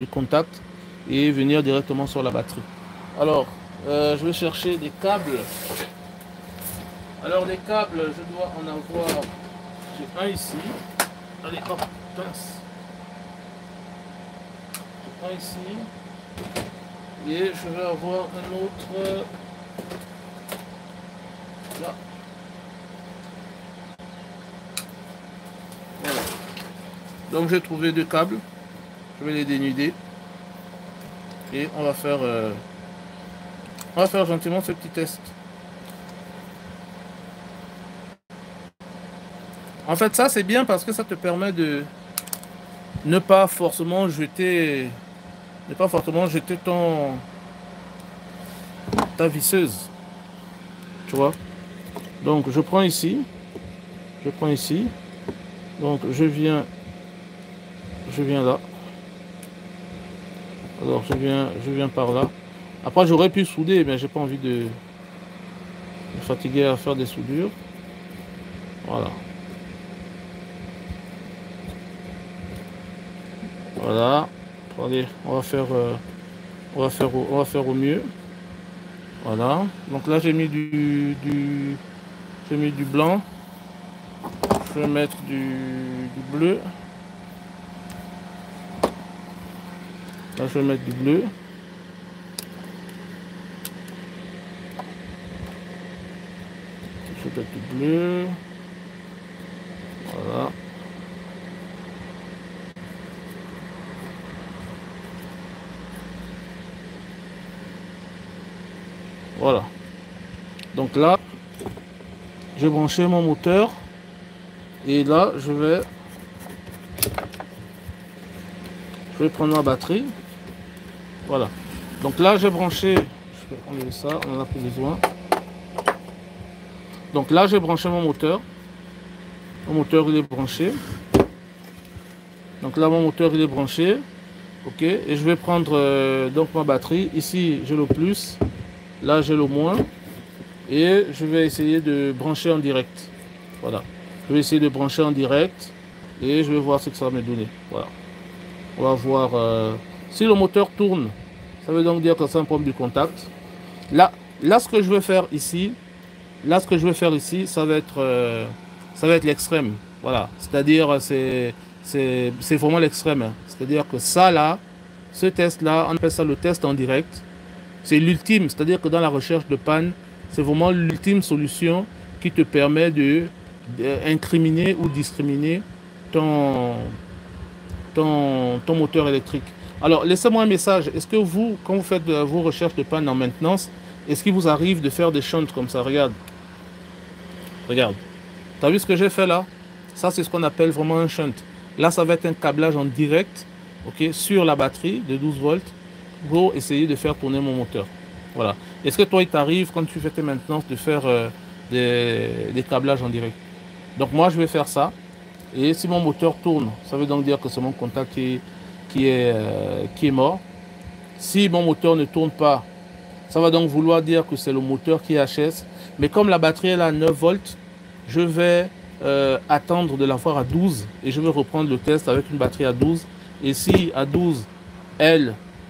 du contact et venir directement sur la batterie. Alors, je vais chercher des câbles. Alors, les câbles, je dois en avoir. J'ai un ici. Allez, hop, pince. J'ai un ici. Et je vais avoir un autre là. Voilà. Donc, j'ai trouvé deux câbles. Je vais les dénuder. Et on va faire gentiment ce petit test. En fait, ça, c'est bien parce que ça te permet de ne pas forcément jeter ta visseuse. Tu vois? Donc, je prends ici. Donc, je viens là. Alors, je viens par là. Après, j'aurais pu souder, mais j'ai pas envie de me fatiguer à faire des soudures. Voilà. Voilà. Allez, on va faire au mieux. Voilà. Donc là, j'ai mis du blanc. Je vais mettre du bleu. Là, je vais mettre du bleu. Je vais mettre du bleu. Voilà. Voilà. Donc là, j'ai branché mon moteur. Et là, je vais prendre ma batterie. Voilà. Donc là, j'ai branché. Je vais enlever ça, on en a plus besoin. Donc là, j'ai branché mon moteur. Mon moteur, il est branché. Donc là, mon moteur, il est branché. OK. Et je vais prendre donc ma batterie. Ici, j'ai le plus. Là, j'ai le moins. Et je vais essayer de brancher en direct. Voilà. Je vais essayer de brancher en direct. Et je vais voir ce que ça va me donner. Voilà. On va voir. Si le moteur tourne, ça veut donc dire que c'est un problème du contact. Là, ce que je vais faire ici, ça va être l'extrême. Voilà. C'est-à-dire, c'est vraiment l'extrême. Hein. C'est-à-dire que ça, là, ce test-là, on appelle ça le test en direct. C'est l'ultime. C'est-à-dire que dans la recherche de panne, c'est vraiment l'ultime solution qui te permet d'incriminer ou discriminer ton moteur électrique. Alors, laissez-moi un message. Est-ce que vous, quand vous faites vos recherches de panne en maintenance, est-ce qu'il vous arrive de faire des shunts comme ça? Regarde. Regarde. Tu as vu ce que j'ai fait là? Ça, c'est ce qu'on appelle vraiment un shunt. Là, ça va être un câblage en direct, ok, sur la batterie de 12 volts pour essayer de faire tourner mon moteur. Voilà. Est-ce que toi, il t'arrive, quand tu fais tes maintenances, de faire des câblages en direct? Donc, moi, je vais faire ça. Et si mon moteur tourne, ça veut donc dire que c'est mon contact qui est mort. Si mon moteur ne tourne pas, ça va donc vouloir dire que c'est le moteur qui est HS. Mais comme la batterie est à 9 volts, je vais attendre de l'avoir à 12 et je vais reprendre le test avec une batterie à 12. Et si à 12,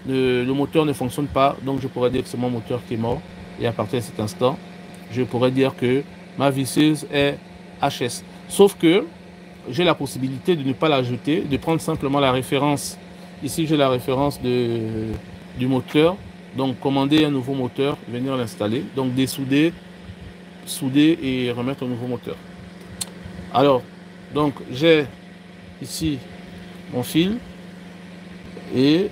le moteur ne fonctionne pas, donc je pourrais dire que c'est mon moteur qui est mort. Et à partir de cet instant, je pourrais dire que ma visseuse est HS. Sauf que j'ai la possibilité de ne pas la jeter, de prendre simplement la référence. Ici, j'ai la référence du moteur. Donc, commander un nouveau moteur, venir l'installer. Donc, dessouder, souder et remettre un nouveau moteur. Alors, donc, j'ai ici mon fil et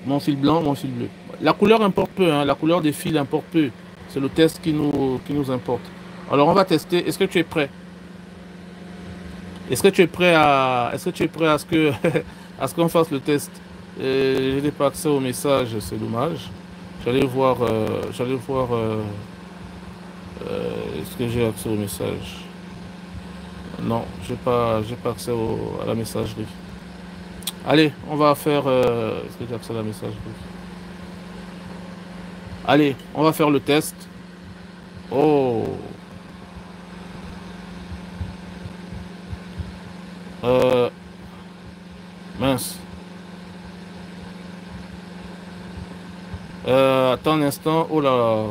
mon fil blanc, mon fil bleu. La couleur importe peu, hein, la couleur des fils importe peu. C'est le test qui nous importe. Alors, on va tester. Est-ce que tu es prêt? Est-ce que tu es prêt à ce que à ce qu'on fasse le test? Je n'ai pas accès au message, c'est dommage. J'allais voir est-ce que j'ai accès au message? Non, j'ai pas accès à la messagerie. Allez, on va faire est-ce que j'ai accès à la messagerie? Allez, on va faire le test. Oh. Mince. Attends un instant. Oh là là.